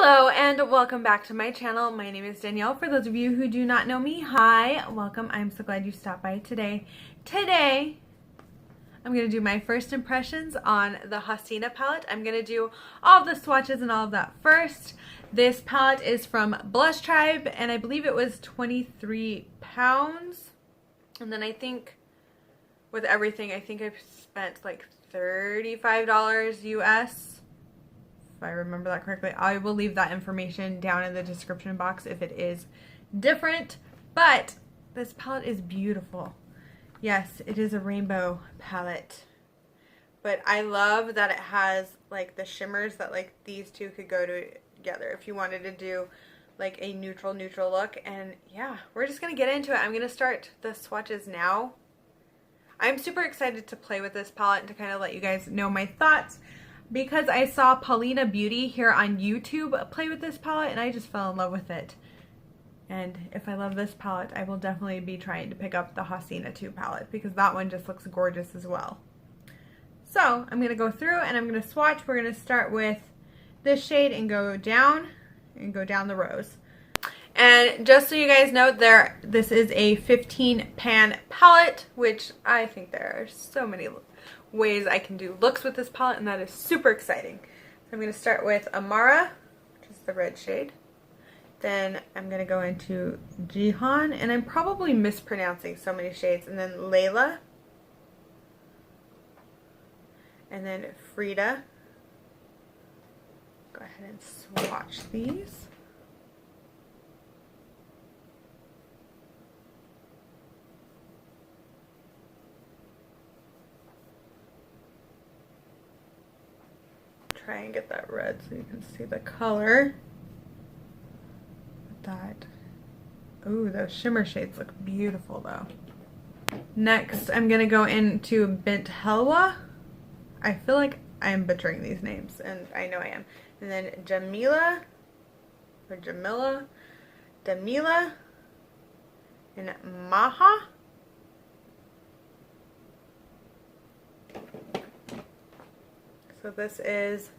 Hello and welcome back to my channel. My name is Danielle. For those of you who do not know me, hi, welcome. I'm so glad you stopped by today. Today, I'm going to do my first impressions on the Hasina palette. I'm going to do all of the swatches and all of that first. This palette is from Blush Tribe and I believe it was 23 pounds. And then I think with everything, I think I've spent like $35 US. If I remember that correctly. I will leave that information down in the description box if it is different. But this palette is beautiful. Yes, it is a rainbow palette. But I love that it has like the shimmers that like these two could go together if you wanted to do like a neutral look. And yeah, we're just going to get into it. I'm going to start the swatches now. I'm super excited to play with this palette and to kind of let you guys know my thoughts, because I saw Paulina Beauty here on YouTube play with this palette and I just fell in love with it. And if I love this palette, I will definitely be trying to pick up the Hasina 2 palette because that one just looks gorgeous as well. So I'm going to go through and I'm going to swatch. We're going to start with this shade and go down the rows. And just so you guys know, this is a 15 pan palette, which I think there are so many ways I can do looks with this palette, and that is super exciting. So I'm going to start with Amara, which is the red shade. Then I'm going to go into Jihan, and I'm probably mispronouncing so many shades, and then Layla, and then Frida. Go ahead and swatch these. Try and get that red so you can see the color. Ooh, those shimmer shades look beautiful though. Next, I'm gonna go into Bint Helwa. I feel like I'm butchering these names, and I know I am. And then Jamila, and Maha. So this is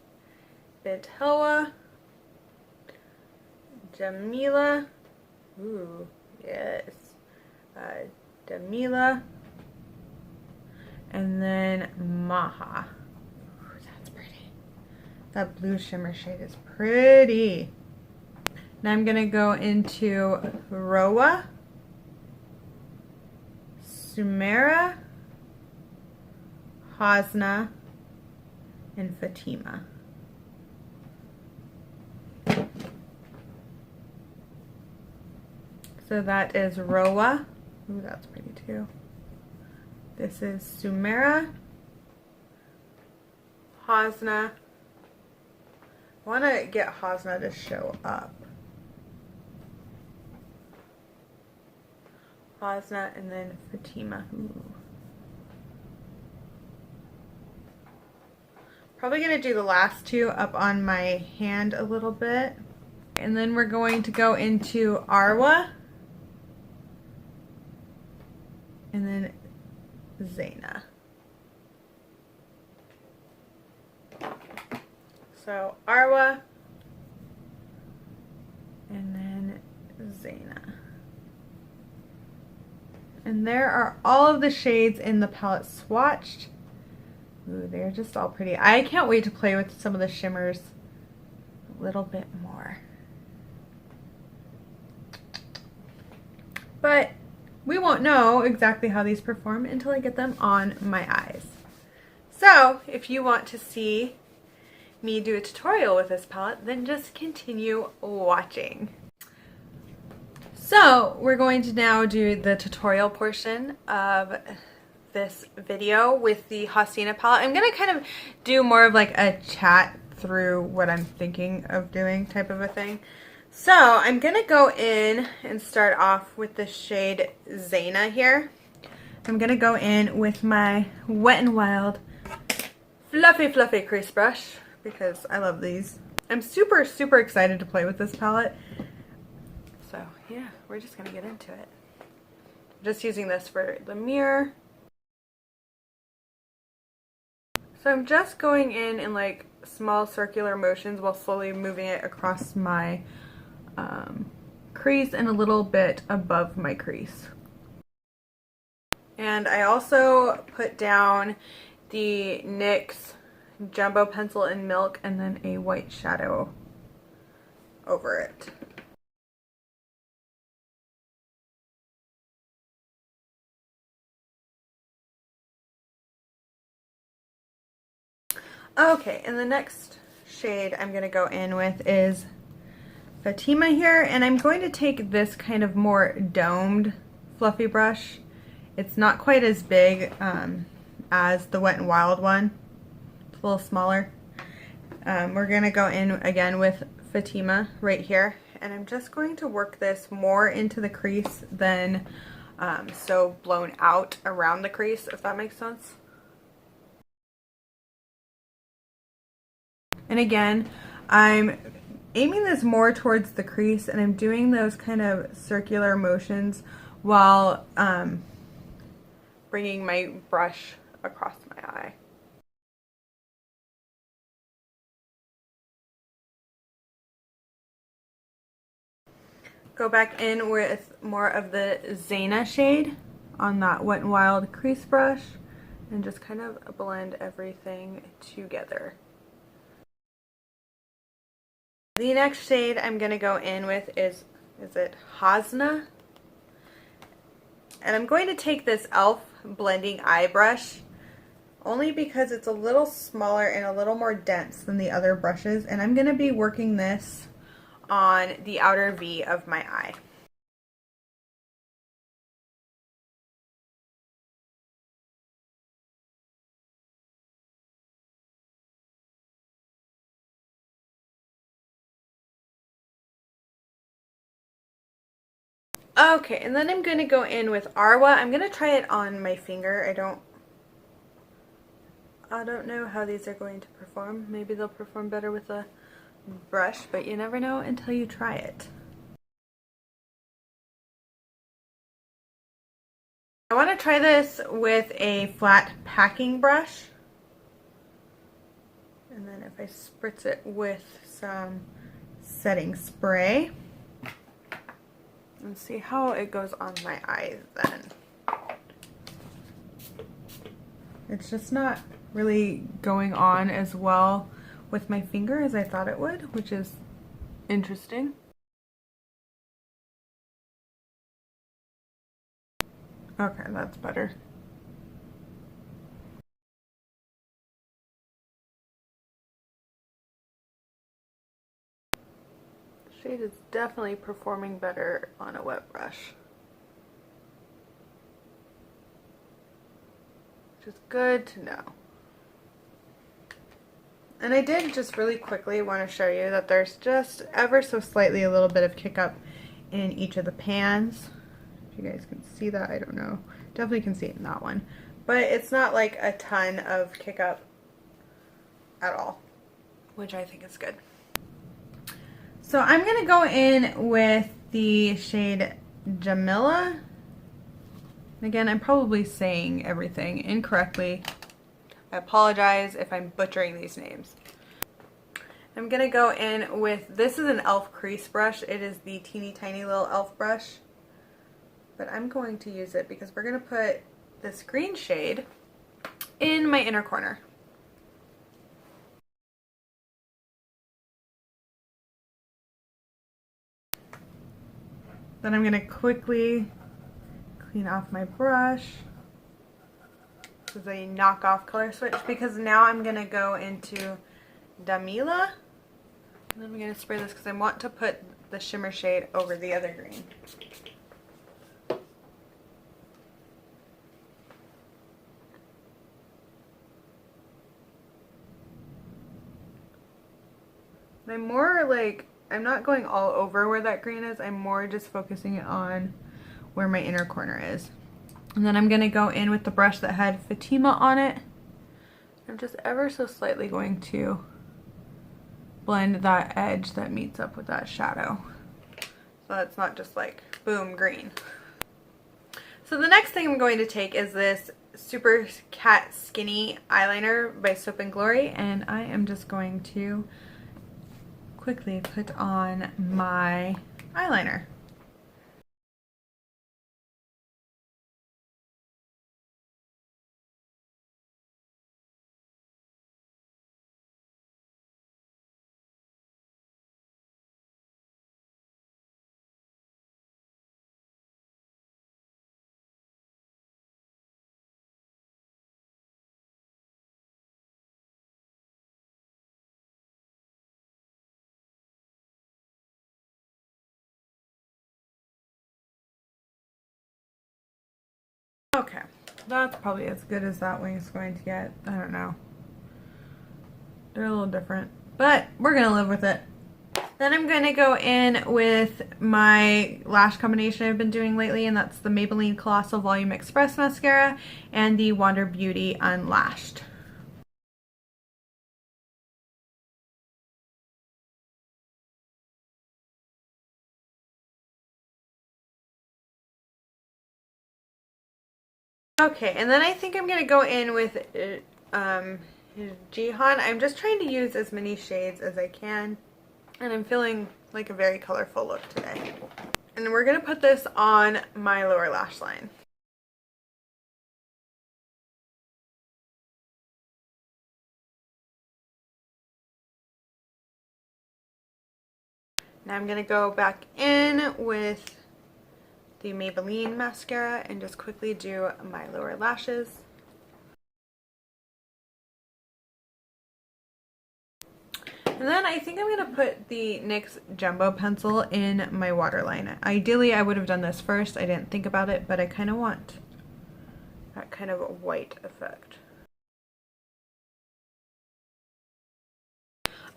Bint Helwa, Jamila, ooh, yes, Jamila, and then Maha. Ooh, that's pretty. That blue shimmer shade is pretty. Now I'm going to go into Roa, Sumera, Hasna, and Fatima. So that is Roa. Ooh, that's pretty too. This is Sumera, Hasna. I want to get Hasna to show up. Hasna and then Fatima. Ooh. Probably going to do the last two up on my hand a little bit. And then we're going to go into Arwa. And then Zaina. So Arwa. And then Zaina. And there are all of the shades in the palette swatched. Ooh, they're just all pretty. I can't wait to play with some of the shimmers a little bit more. But we won't know exactly how these perform until I get them on my eyes. So if you want to see me do a tutorial with this palette, then just continue watching. So we're going to now do the tutorial portion of this video with the Hasina palette. I'm going to kind of do more of like a chat through what I'm thinking of doing type of a thing. So I'm going to go in and start off with the shade Zaina here. I'm going to go in with my Wet n Wild fluffy crease brush because I love these. I'm super excited to play with this palette. So yeah, we're just going to get into it. I'm just using this for the mirror. So I'm just going in like small circular motions while slowly moving it across my crease and a little bit above my crease. And I also put down the NYX Jumbo Pencil in Milk and then a white shadow over it. Okay, and the next shade I'm going to go in with is Fatima here, and I'm going to take this kind of more domed fluffy brush. It's not quite as big as the Wet n Wild one. It's a little smaller. We're going to go in again with Fatima right here, and I'm just going to work this more into the crease than so blown out around the crease, if that makes sense. And again, I'm aiming this more towards the crease, and I'm doing those kind of circular motions while bringing my brush across my eye. Go back in with more of the Zana shade on that Wet n Wild crease brush and just kind of blend everything together. The next shade I'm going to go in with is it Hasina? And I'm going to take this e.l.f. blending eye brush only because it's a little smaller and a little more dense than the other brushes, and I'm going to be working this on the outer V of my eye. Okay, and then I'm going to go in with Arwa. I'm going to try it on my finger. I don't know how these are going to perform. Maybe they'll perform better with a brush, but you never know until you try it. I want to try this with a flat packing brush. And then if I spritz it with some setting spray and see how it goes on my eyes then. It's just not really going on as well with my finger as I thought it would, which is interesting. Okay, that's better. The shade is definitely performing better on a wet brush, which is good to know. And I did just really quickly want to show you that there's just ever so slightly a little bit of kick up in each of the pans. If you guys can see that, I don't know. Definitely can see it in that one. But it's not like a ton of kick up at all, which I think is good. So I'm going to go in with the shade Jamila. Again, I'm probably saying everything incorrectly. I apologize if I'm butchering these names. I'm going to go in with, this is an e.l.f. crease brush. It is the teeny tiny little e.l.f. brush. But I'm going to use it because we're going to put this green shade in my inner corner. Then I'm going to quickly clean off my brush. This is a knockoff color switch because now I'm going to go into Damila. And then I'm going to spray this because I want to put the shimmer shade over the other green. I'm more like, I'm not going all over where that green is. I'm more just focusing it on where my inner corner is. And then I'm going to go in with the brush that had Fatima on it. I'm just ever so slightly going to blend that edge that meets up with that shadow. So it's not just like, boom, green. So the next thing I'm going to take is this Super Cat Skinny eyeliner by Soap and Glory, and I am just going to quickly put on my eyeliner. Okay, that's probably as good as that wing is going to get. I don't know. They're a little different, but we're gonna live with it. Then I'm going to go in with my lash combination I've been doing lately, and that's the Maybelline Colossal Volume Express Mascara and the Wander Beauty Unlashed. Okay, and then I think I'm going to go in with Jihan. I'm just trying to use as many shades as I can, and I'm feeling like a very colorful look today. And we're going to put this on my lower lash line. Now I'm going to go back in with the Maybelline mascara and just quickly do my lower lashes. And then I think I'm going to put the NYX Jumbo Pencil in my waterline. Ideally, I would have done this first. I didn't think about it, but I kind of want that kind of white effect.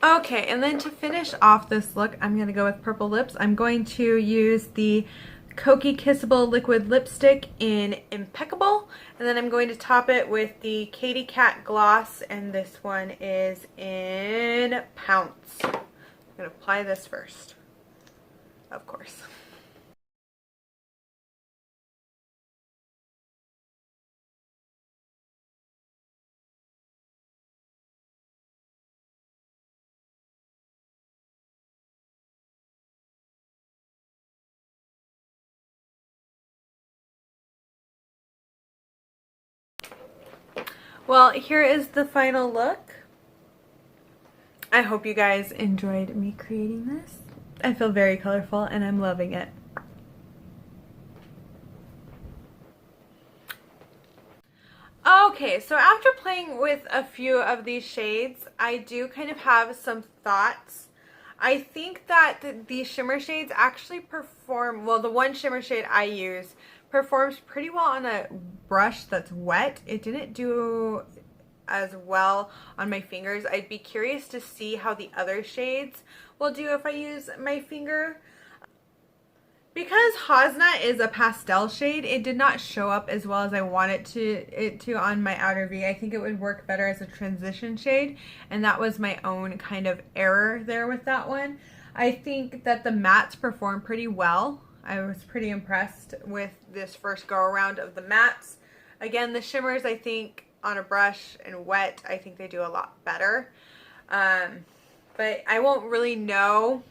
Okay, and then to finish off this look, I'm going to go with purple lips. I'm going to use the Kokie Kissable Liquid Lipstick in Impeccable, and then I'm going to top it with the Katy Kat Gloss, and this one is in Pounce. I'm going to apply this first, of course. Well, here is the final look. I hope you guys enjoyed me creating this. I feel very colorful and I'm loving it. Okay, so after playing with a few of these shades, I do kind of have some thoughts. I think that these shimmer shades actually perform, well, the one shimmer shade I use performs pretty well on a brush that's wet. It didn't do as well on my fingers. I'd be curious to see how the other shades will do if I use my finger. Because Hasina is a pastel shade, it did not show up as well as I wanted it to on my outer V. I think it would work better as a transition shade, and that was my own kind of error there with that one. I think that the mattes perform pretty well. I was pretty impressed with this first go around of the mattes. Again, the shimmers, I think on a brush and wet, I think they do a lot better. But I won't really know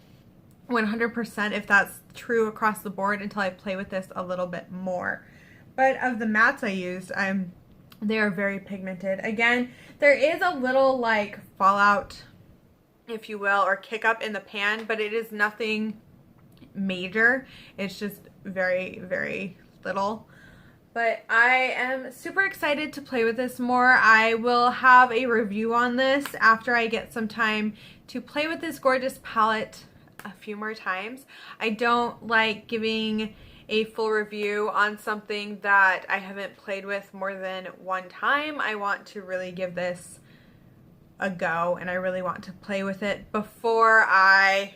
100% if that's true across the board until I play with this a little bit more. But of the mattes I used, they are very pigmented. Again, there is a little like fallout, if you will, or kick up in the pan, but it is nothing major. It's just very, very little. But I am super excited to play with this more. I will have a review on this after I get some time to play with this gorgeous palette a few more times. I don't like giving a full review on something that I haven't played with more than one time. I want to really give this a go, and I really want to play with it before I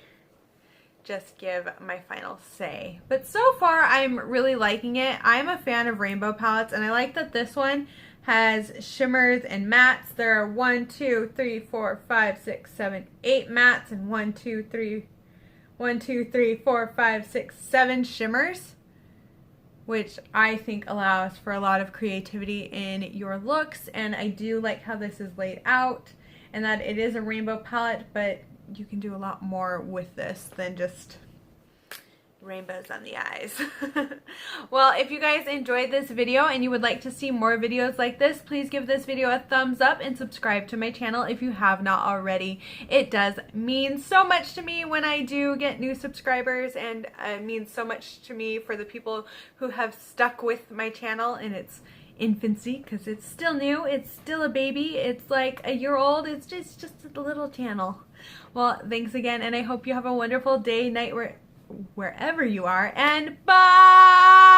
just give my final say. But so far, I'm really liking it. I'm a fan of rainbow palettes, and I like that this one has shimmers and mattes. There are 1, 2, 3, 4, 5, 6, 7, 8 mattes, and 1, 2, 3, 4, 5, 6, 7 shimmers. which I think allows for a lot of creativity in your looks. And I do like how this is laid out and that it is a rainbow palette, but you can do a lot more with this than just rainbows on the eyes. Well, if you guys enjoyed this video and you would like to see more videos like this, please give this video a thumbs up and subscribe to my channel if you have not already. It does mean so much to me when I do get new subscribers, and it means so much to me for the people who have stuck with my channel in its infancy, because it's still new, it's still a baby, it's like a year old, it's just a little channel. Well, thanks again, and I hope you have a wonderful day, night, wherever you are, and bye!